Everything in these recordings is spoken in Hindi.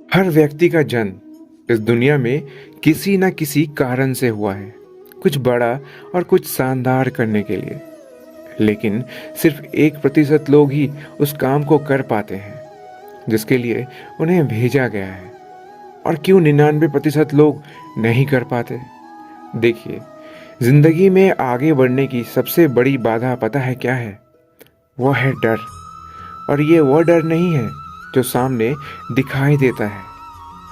हर व्यक्ति का जन्म इस दुनिया में किसी न किसी कारण से हुआ है, कुछ बड़ा और कुछ शानदार करने के लिए। लेकिन सिर्फ 1% लोग ही उस काम को कर पाते हैं जिसके लिए उन्हें भेजा गया है। और क्यों 99% लोग नहीं कर पाते? देखिए, जिंदगी में आगे बढ़ने की सबसे बड़ी बाधा पता है क्या है? वो है डर। और ये वो डर नहीं है जो सामने दिखाई देता है,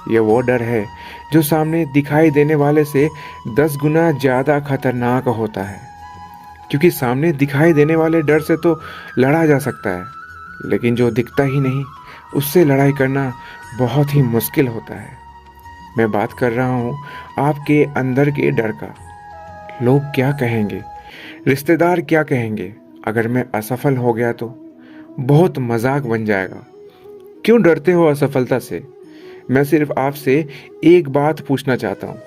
ये वो डर है जो सामने दिखाई देने वाले से 10 गुना ज़्यादा खतरनाक होता है। क्योंकि सामने दिखाई देने वाले डर से तो लड़ा जा सकता है, लेकिन जो दिखता ही नहीं उससे लड़ाई करना बहुत ही मुश्किल होता है। मैं बात कर रहा हूँ आपके अंदर के डर का। लोग क्या कहेंगे, रिश्तेदार क्या कहेंगे अगर मैं असफल हो गया तो? बहुत मजाक बन जाएगा। क्यों डरते हो असफलता से? मैं सिर्फ आपसे एक बात पूछना चाहता हूँ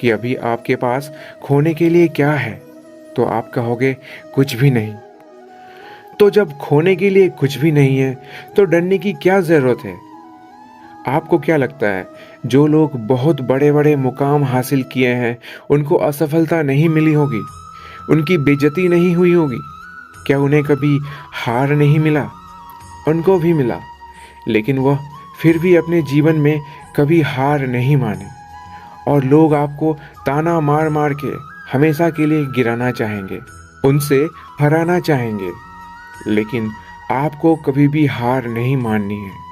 कि अभी आपके पास खोने के लिए क्या है? तो आप कहोगे कुछ भी नहीं। तो जब खोने के लिए कुछ भी नहीं है तो डरने की क्या जरूरत है? आपको क्या लगता है जो लोग बहुत बड़े बड़े मुकाम हासिल किए हैं उनको असफलता नहीं मिली होगी? उनकी बेइज्जती नहीं हुई होगी? क्या उन्हें कभी हार नहीं मिला? उनको भी मिला, लेकिन वह फिर भी अपने जीवन में कभी हार नहीं माने। और लोग आपको ताना मार मार के हमेशा के लिए गिराना चाहेंगे, उनसे हराना चाहेंगे, लेकिन आपको कभी भी हार नहीं माननी है।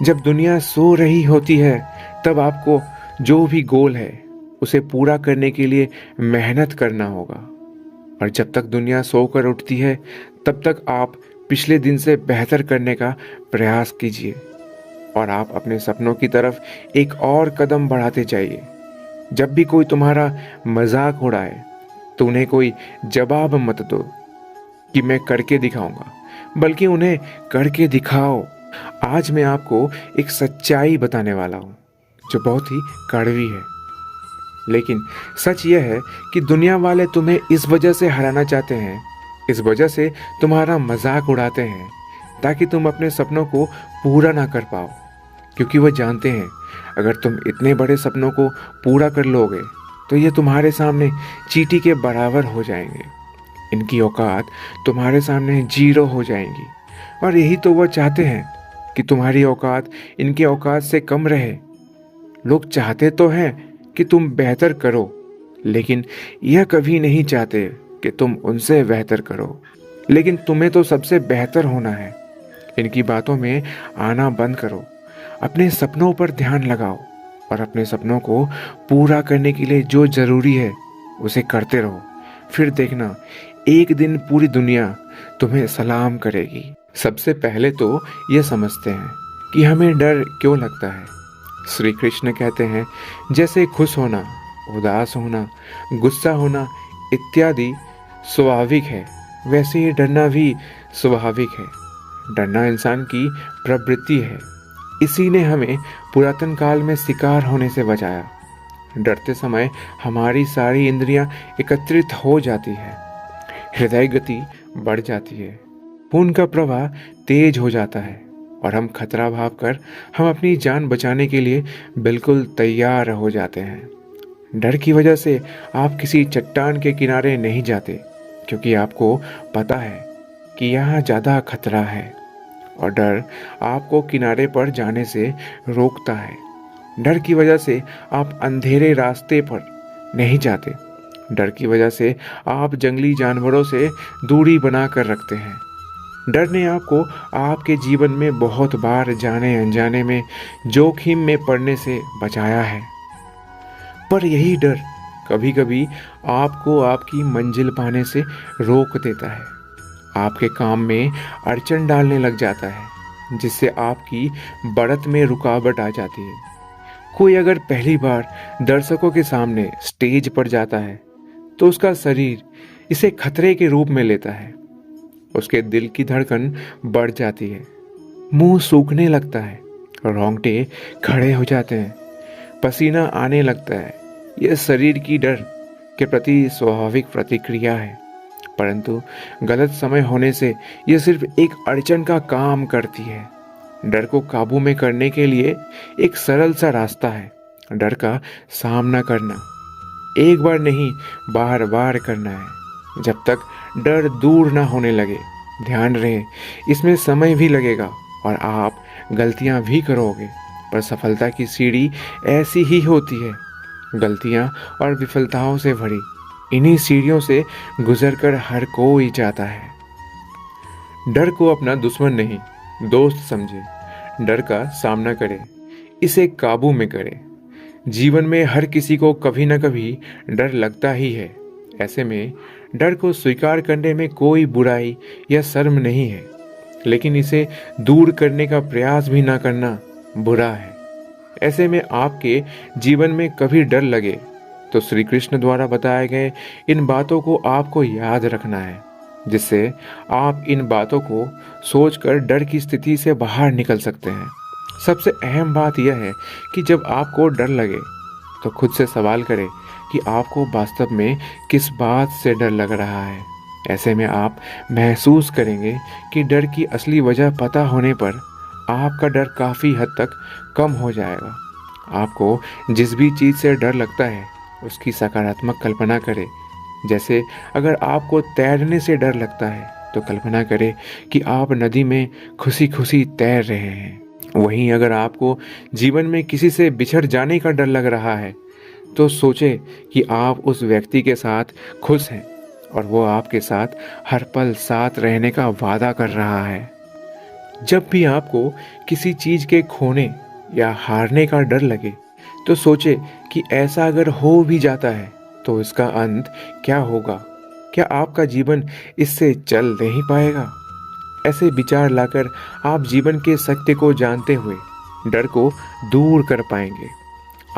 जब दुनिया सो रही होती है तब आपको जो भी गोल है उसे पूरा करने के लिए मेहनत करना होगा। और जब तक दुनिया सोकर उठती है तब तक आप पिछले दिन से बेहतर करने का प्रयास कीजिए और आप अपने सपनों की तरफ एक और कदम बढ़ाते जाइए। जब भी कोई तुम्हारा मजाक उड़ाए तो उन्हें कोई जवाब मत दो कि मैं करके दिखाऊंगा, बल्कि उन्हें करके दिखाओ। आज मैं आपको एक सच्चाई बताने वाला हूँ जो बहुत ही कड़वी है, लेकिन सच यह है कि दुनिया वाले तुम्हें इस वजह से हराना चाहते हैं, इस वजह से तुम्हारा मजाक उड़ाते हैं ताकि तुम अपने सपनों को पूरा ना कर पाओ। क्योंकि वो जानते हैं अगर तुम इतने बड़े सपनों को पूरा कर लोगे तो ये तुम्हारे सामने चींटी के बराबर हो जाएंगे। इनकी औकात तुम्हारे सामने जीरो हो जाएंगी। और यही तो वो चाहते हैं कि तुम्हारी औकात इनकी औकात से कम रहे। लोग चाहते तो हैं कि तुम बेहतर करो, लेकिन यह कभी नहीं चाहते कि तुम उनसे बेहतर करो। लेकिन तुम्हें तो सबसे बेहतर होना है। इनकी बातों में आना बंद करो, अपने सपनों पर ध्यान लगाओ और अपने सपनों को पूरा करने के लिए जो जरूरी है उसे करते रहो। फिर देखना, एक दिन पूरी दुनिया तुम्हें सलाम करेगी। सबसे पहले तो ये समझते हैं कि हमें डर क्यों लगता है। श्री कृष्ण कहते हैं, जैसे खुश होना, उदास होना, गुस्सा होना इत्यादि स्वाभाविक है, वैसे ही डरना भी स्वाभाविक है। डरना इंसान की प्रवृत्ति है। इसी ने हमें पुरातन काल में शिकार होने से बचाया। डरते समय हमारी सारी इंद्रियां एकत्रित हो जाती है, हृदय गति बढ़ जाती है, खून का प्रवाह तेज हो जाता है और हम खतरा भांपकर हम अपनी जान बचाने के लिए बिल्कुल तैयार हो जाते हैं। डर की वजह से आप किसी चट्टान के किनारे नहीं जाते, क्योंकि आपको पता है कि यहाँ ज़्यादा खतरा है। और डर आपको किनारे पर जाने से रोकता है। डर की वजह से आप अंधेरे रास्ते पर नहीं जाते। डर की वजह से आप जंगली जानवरों से दूरी बना कर रखते हैं। डर ने आपको आपके जीवन में बहुत बार जाने अनजाने में जोखिम में पड़ने से बचाया है। पर यही डर कभी कभी आपको आपकी मंजिल पाने से रोक देता है, आपके काम में अड़चन डालने लग जाता है, जिससे आपकी बढ़त में रुकावट आ जाती है। कोई अगर पहली बार दर्शकों के सामने स्टेज पर जाता है तो उसका शरीर इसे खतरे के रूप में लेता है। उसके दिल की धड़कन बढ़ जाती है, मुंह सूखने लगता है, रोंगटे खड़े हो जाते हैं, पसीना आने लगता है। यह शरीर की डर के प्रति स्वाभाविक प्रतिक्रिया है, परंतु गलत समय होने से यह सिर्फ एक अड़चन का काम करती है। डर को काबू में करने के लिए एक सरल सा रास्ता है, डर का सामना करना। एक बार नहीं, बार बार करना है, जब तक डर दूर ना होने लगे। ध्यान रहे, इसमें समय भी लगेगा और आप गलतियां भी करोगे, पर सफलता की सीढ़ी ऐसी ही होती है, गलतियां और विफलताओं से भरी। इन्हीं सीढ़ियों से गुजरकर हर कोई जाता है। डर को अपना दुश्मन नहीं, दोस्त समझे। डर का सामना करें, इसे काबू में करें। जीवन में हर किसी को कभी ना कभी डर लगता ही है। ऐसे में डर को स्वीकार करने में कोई बुराई या शर्म नहीं है, लेकिन इसे दूर करने का प्रयास भी ना करना बुरा है। ऐसे में आपके जीवन में कभी डर लगे तो श्री कृष्ण द्वारा बताए गए इन बातों को आपको याद रखना है, जिससे आप इन बातों को सोचकर डर की स्थिति से बाहर निकल सकते हैं। सबसे अहम बात यह है कि जब आपको डर लगे तो खुद से सवाल करें कि आपको वास्तव में किस बात से डर लग रहा है। ऐसे में आप महसूस करेंगे कि डर की असली वजह पता होने पर आपका डर काफ़ी हद तक कम हो जाएगा। आपको जिस भी चीज़ से डर लगता है उसकी सकारात्मक कल्पना करें। जैसे अगर आपको तैरने से डर लगता है तो कल्पना करें कि आप नदी में खुशी खुशी तैर रहे हैं। वहीं अगर आपको जीवन में किसी से बिछड़ जाने का डर लग रहा है तो सोचें कि आप उस व्यक्ति के साथ खुश हैं और वो आपके साथ हर पल साथ रहने का वादा कर रहा है। जब भी आपको किसी चीज़ के खोने या हारने का डर लगे तो सोचें कि ऐसा अगर हो भी जाता है तो इसका अंत क्या होगा। क्या आपका जीवन इससे चल नहीं पाएगा? ऐसे विचार लाकर आप जीवन के सत्य को जानते हुए डर को दूर कर पाएंगे।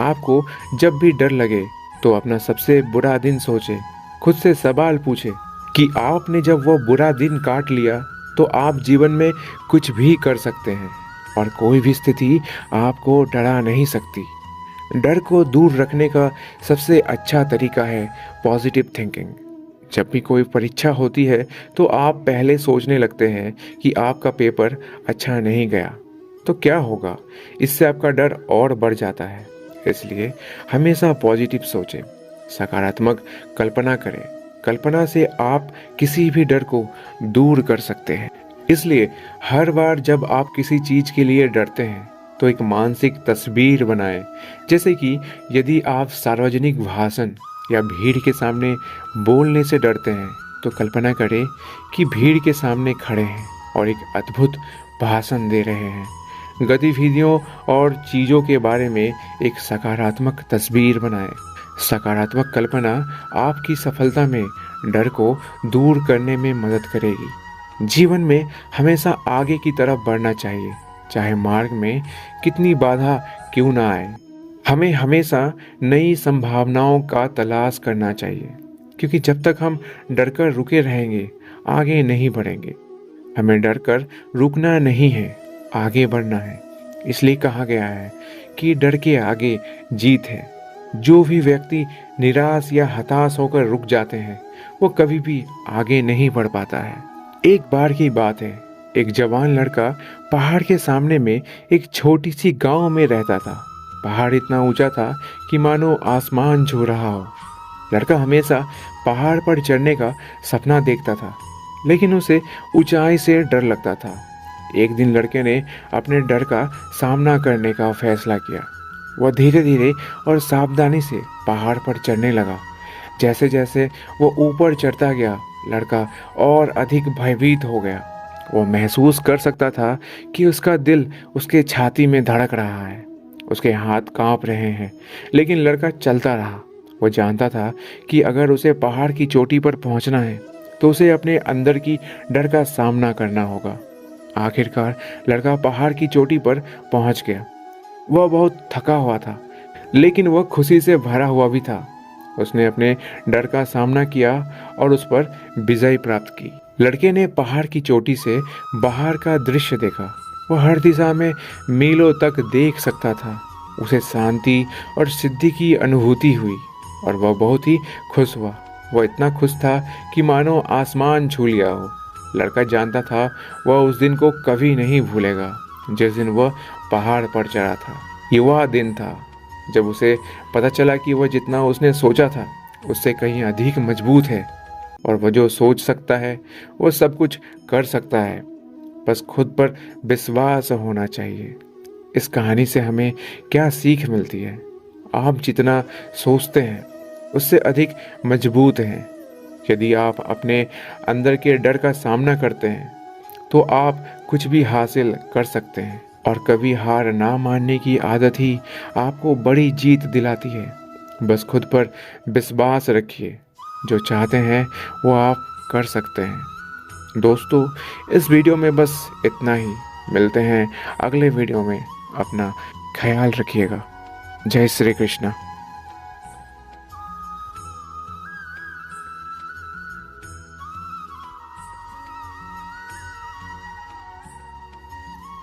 आपको जब भी डर लगे तो अपना सबसे बुरा दिन सोचें, खुद से सवाल पूछें कि आपने जब वो बुरा दिन काट लिया तो आप जीवन में कुछ भी कर सकते हैं और कोई भी स्थिति आपको डरा नहीं सकती। डर को दूर रखने का सबसे अच्छा तरीका है पॉजिटिव थिंकिंग। जब भी कोई परीक्षा होती है तो आप पहले सोचने लगते हैं कि आपका पेपर अच्छा नहीं गया तो क्या होगा। इससे आपका डर और बढ़ जाता है। इसलिए हमेशा पॉजिटिव सोचें, सकारात्मक कल्पना करें। कल्पना से आप किसी भी डर को दूर कर सकते हैं। इसलिए हर बार जब आप किसी चीज़ के लिए डरते हैं तो एक मानसिक तस्वीर बनाएं। जैसे कि यदि आप सार्वजनिक भाषण या भीड़ के सामने बोलने से डरते हैं तो कल्पना करें कि भीड़ के सामने खड़े हैं और एक अद्भुत भाषण दे रहे हैं। गतिविधियों और चीज़ों के बारे में एक सकारात्मक तस्वीर बनाएं। सकारात्मक कल्पना आपकी सफलता में डर को दूर करने में मदद करेगी। जीवन में हमेशा आगे की तरफ बढ़ना चाहिए, चाहे मार्ग में कितनी बाधा क्यों ना आए। हमें हमेशा नई संभावनाओं का तलाश करना चाहिए, क्योंकि जब तक हम डरकर रुके रहेंगे आगे नहीं बढ़ेंगे। हमें डरकर रुकना नहीं है, आगे बढ़ना है। इसलिए कहा गया है कि डर के आगे जीत है। जो भी व्यक्ति निराश या हताश होकर रुक जाते हैं वो कभी भी आगे नहीं बढ़ पाता है। एक बार की बात है, एक जवान लड़का पहाड़ के सामने में एक छोटी सी गांव में रहता था। पहाड़ इतना ऊंचा था कि मानो आसमान छू रहा हो। लड़का हमेशा पहाड़ पर चढ़ने का सपना देखता था, लेकिन उसे ऊंचाई से डर लगता था। एक दिन लड़के ने अपने डर का सामना करने का फैसला किया। वह धीरे धीरे और सावधानी से पहाड़ पर चढ़ने लगा। जैसे जैसे वो ऊपर चढ़ता गया, लड़का और अधिक भयभीत हो गया। वो महसूस कर सकता था कि उसका दिल उसके छाती में धड़क रहा है, उसके हाथ कांप रहे हैं, लेकिन लड़का चलता रहा। वो जानता था कि अगर उसे पहाड़ की चोटी पर पहुंचना है तो उसे अपने अंदर की डर का सामना करना होगा। आखिरकार लड़का पहाड़ की चोटी पर पहुंच गया। वह बहुत थका हुआ था, लेकिन वह खुशी से भरा हुआ भी था। उसने अपने डर का सामना किया और उस पर विजय प्राप्त की। लड़के ने पहाड़ की चोटी से बाहर का दृश्य देखा। वह हर दिशा में मीलों तक देख सकता था। उसे शांति और सिद्धि की अनुभूति हुई और वह बहुत ही खुश हुआ। वह इतना खुश था कि मानो आसमान छू लिया हो। लड़का जानता था वह उस दिन को कभी नहीं भूलेगा। जिस दिन वह पहाड़ पर चढ़ा था। ये वह दिन था जब उसे पता चला कि वह जितना उसने सोचा था उससे कहीं अधिक मजबूत है, और वह जो सोच सकता है वो सब कुछ कर सकता है। बस खुद पर विश्वास होना चाहिए। इस कहानी से हमें क्या सीख मिलती है? आप जितना सोचते हैं उससे अधिक मजबूत हैं। यदि आप अपने अंदर के डर का सामना करते हैं तो आप कुछ भी हासिल कर सकते हैं, और कभी हार ना मानने की आदत ही आपको बड़ी जीत दिलाती है। बस खुद पर विश्वास रखिए, जो चाहते हैं वो आप कर सकते हैं। दोस्तों, इस वीडियो में बस इतना ही। मिलते हैं अगले वीडियो में। अपना ख्याल रखिएगा। जय श्री कृष्णा।